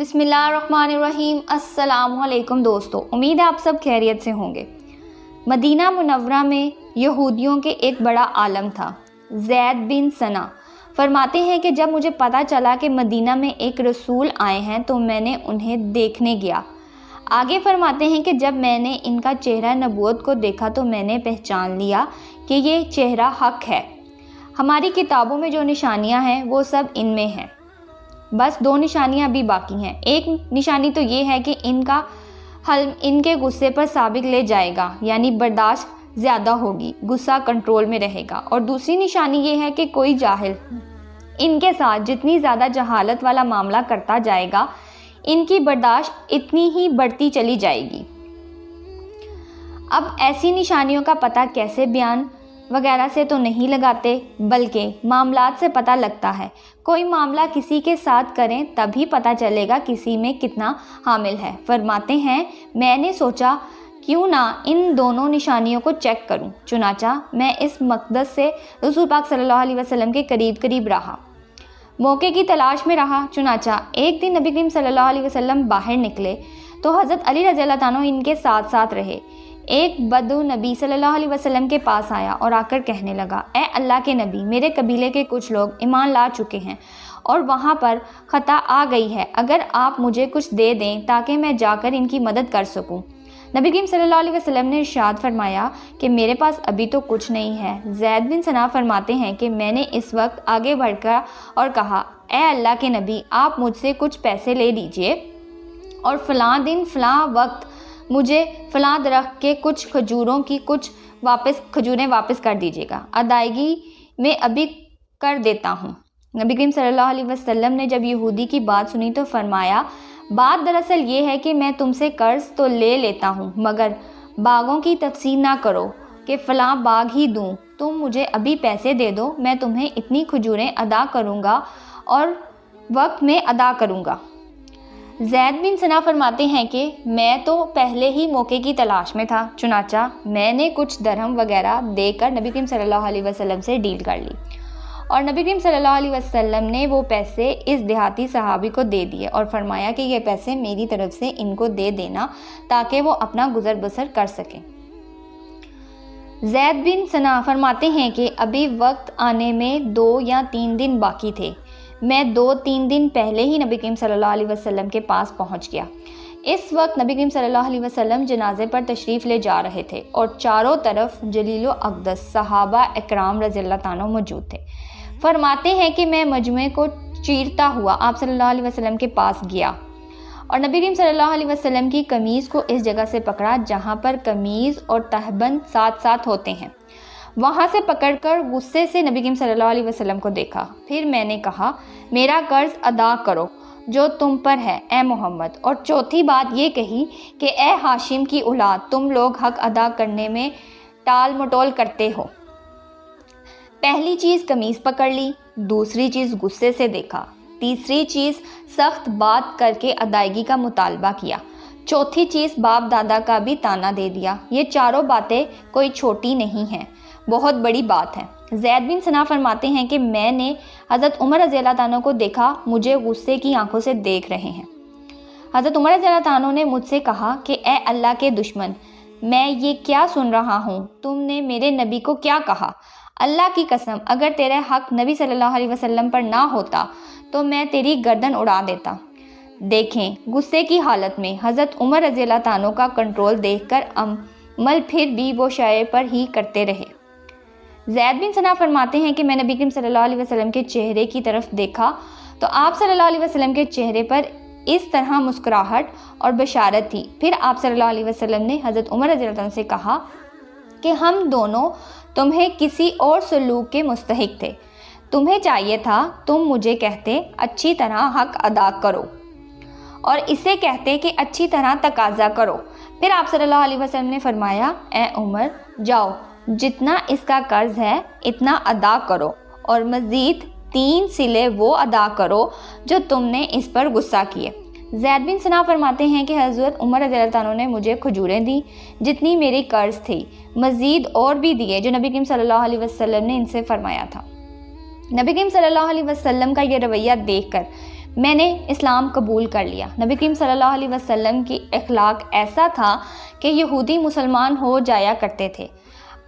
بسم اللہ الرحمن الرحیم۔ السلام علیکم دوستو، امید ہے آپ سب خیریت سے ہوں گے۔ مدینہ منورہ میں یہودیوں کے ایک بڑا عالم تھا، زید بن ثنا۔ فرماتے ہیں کہ جب مجھے پتہ چلا کہ مدینہ میں ایک رسول آئے ہیں تو میں نے انہیں دیکھنے گیا۔ آگے فرماتے ہیں کہ جب میں نے ان کا چہرہ نبوت کو دیکھا تو میں نے پہچان لیا کہ یہ چہرہ حق ہے۔ ہماری کتابوں میں جو نشانیاں ہیں وہ سب ان میں ہیں، بس 2 نشانیاں ابھی باقی ہیں۔ ایک نشانی تو یہ ہے کہ ان کا حلم ان کے غصے پر سابق لے جائے گا، یعنی برداشت زیادہ ہوگی، غصہ کنٹرول میں رہے گا۔ اور دوسری نشانی یہ ہے کہ کوئی جاہل ان کے ساتھ جتنی زیادہ جہالت والا معاملہ کرتا جائے گا، ان کی برداشت اتنی ہی بڑھتی چلی جائے گی۔ اب ایسی نشانیوں کا پتہ کیسے بیان وغیرہ سے تو نہیں لگاتے، بلکہ معاملات سے پتہ لگتا ہے۔ کوئی معاملہ کسی کے ساتھ کریں تبھی پتہ چلے گا کسی میں کتنا حامل ہے۔ فرماتے ہیں میں نے سوچا کیوں نہ ان دونوں نشانیوں کو چیک کروں، چنانچہ میں اس مقصد سے رسول پاک صلی اللہ علیہ وسلم کے قریب رہا، موقع کی تلاش میں رہا۔ چنانچہ ایک دن نبی کریم صلی اللہ علیہ وسلم باہر نکلے تو حضرت علی رضی اللہ عنہ ان کے ساتھ رہے۔ ایک بدو نبی صلی اللہ علیہ وسلم کے پاس آیا اور آ کر کہنے لگا، اے اللہ کے نبی، میرے قبیلے کے کچھ لوگ ایمان لا چکے ہیں اور وہاں پر خطا آ گئی ہے، اگر آپ مجھے کچھ دے دیں تاکہ میں جا کر ان کی مدد کر سکوں۔ نبی کریم صلی اللہ علیہ وسلم نے ارشاد فرمایا کہ میرے پاس ابھی تو کچھ نہیں ہے۔ زید بن ثنا فرماتے ہیں کہ میں نے اس وقت آگے بڑھ کر اور کہا، اے اللہ کے نبی، آپ مجھ سے کچھ پیسے لے لیجئے اور فلاں دن فلاں وقت مجھے فلاں درخت کے کچھ کھجوریں واپس کر دیجیے گا، ادائیگی میں ابھی کر دیتا ہوں۔ نبی کریم صلی اللہ علیہ وسلم نے جب یہودی کی بات سنی تو فرمایا، بات دراصل یہ ہے کہ میں تم سے قرض تو لے لیتا ہوں، مگر باغوں کی تفصیل نہ کرو کہ فلاں باغ ہی دوں، تم مجھے ابھی پیسے دے دو، میں تمہیں اتنی کھجوریں ادا کروں گا اور وقت میں ادا کروں گا۔ زید بن ثنا فرماتے ہیں کہ میں تو پہلے ہی موقع کی تلاش میں تھا، چنانچہ میں نے کچھ درہم وغیرہ دے کر نبی کریم صلی اللہ علیہ وسلم سے ڈیل کر لی اور نبی کریم صلی اللہ علیہ وسلم نے وہ پیسے اس دیہاتی صحابی کو دے دیے اور فرمایا کہ یہ پیسے میری طرف سے ان کو دے دینا تاکہ وہ اپنا گزر بسر کر سکیں۔ زید بن ثنا فرماتے ہیں کہ ابھی وقت آنے میں 2 یا 3 دن باقی تھے، میں 2-3 دن پہلے ہی نبی کریم صلی اللہ علیہ وسلم کے پاس پہنچ گیا۔ اس وقت نبی کریم صلی اللہ علیہ وسلم جنازے پر تشریف لے جا رہے تھے اور چاروں طرف جلیل و اقدس صحابہ اکرام رضی اللہ عنہ موجود تھے۔ فرماتے ہیں کہ میں مجمع کو چیرتا ہوا آپ صلی اللہ علیہ وسلم کے پاس گیا اور نبی کریم صلی اللہ علیہ وسلم کی قمیض کو اس جگہ سے پکڑا جہاں پر قمیض اور تہبند ساتھ ہوتے ہیں، وہاں سے پکڑ کر غصے سے نبی کریم صلی اللہ علیہ وسلم کو دیکھا۔ پھر میں نے کہا، میرا قرض ادا کرو جو تم پر ہے اے محمد، اور چوتھی بات یہ کہی کہ اے ہاشم کی اولاد، تم لوگ حق ادا کرنے میں ٹال مٹول کرتے ہو۔ پہلی چیز قمیض پکڑ لی، دوسری چیز غصے سے دیکھا، تیسری چیز سخت بات کر کے ادائیگی کا مطالبہ کیا، چوتھی چیز باپ دادا کا بھی تانا دے دیا۔ یہ چاروں باتیں کوئی چھوٹی نہیں ہیں، بہت بڑی بات ہے۔ زید بن ثنا فرماتے ہیں کہ میں نے حضرت عمر رضی اللہ عنہ کو دیکھا، مجھے غصے کی آنکھوں سے دیکھ رہے ہیں۔ حضرت عمر رضی اللہ عنہ نے مجھ سے کہا کہ اے اللہ کے دشمن، میں یہ کیا سن رہا ہوں؟ تم نے میرے نبی کو کیا کہا؟ اللہ کی قسم، اگر تیرے حق نبی صلی اللہ علیہ وسلم پر نہ ہوتا تو میں تیری گردن اڑا دیتا۔ دیکھیں، غصے کی حالت میں حضرت عمر رضی اللہ عنہ کا کنٹرول دیکھ کر عمل پھر بھی وہ شے پر ہی کرتے رہے۔ زید بن ثنا فرماتے ہیں کہ میں نبی کریم صلی اللہ علیہ وسلم کے چہرے کی طرف دیکھا تو آپ صلی اللہ علیہ وسلم کے چہرے پر اس طرح مسکراہٹ اور بشارت تھی۔ پھر آپ صلی اللہ علیہ وسلم نے حضرت عمر رضی اللہ عنہ سے کہا کہ ہم دونوں تمہیں کسی اور سلوک کے مستحق تھے، تمہیں چاہیے تھا تم مجھے کہتے اچھی طرح حق ادا کرو اور اسے کہتے کہ اچھی طرح تقاضا کرو۔ پھر آپ صلی اللہ علیہ وسلم نے فرمایا، اے عمر، جاؤ، جتنا اس کا قرض ہے اتنا ادا کرو اور مزید 3 صلے وہ ادا کرو جو تم نے اس پر غصہ کیے۔ زید بن ثنا فرماتے ہیں کہ حضرت عمر رضی اللہ عنہ نے مجھے کھجوریں دیں جتنی میری قرض تھی، مزید اور بھی دیے جو نبی کریم صلی اللہ علیہ وسلم نے ان سے فرمایا تھا۔ نبی کریم صلی اللہ علیہ وسلم کا یہ رویہ دیکھ کر میں نے اسلام قبول کر لیا۔ نبی کریم صلی اللہ علیہ وسلم کی اخلاق ایسا تھا کہ یہودی مسلمان ہو جایا کرتے تھے۔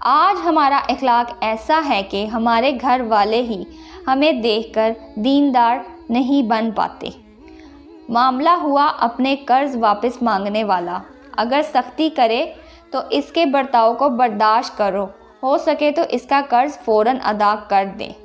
آج ہمارا اخلاق ایسا ہے کہ ہمارے گھر والے ہی ہمیں دیکھ کر دیندار نہیں بن پاتے۔ معاملہ ہوا اپنے قرض واپس مانگنے والا، اگر سختی کرے تو اس کے برتاؤ کو برداشت کرو، ہو سکے تو اس کا قرض فوراً ادا کر دیں۔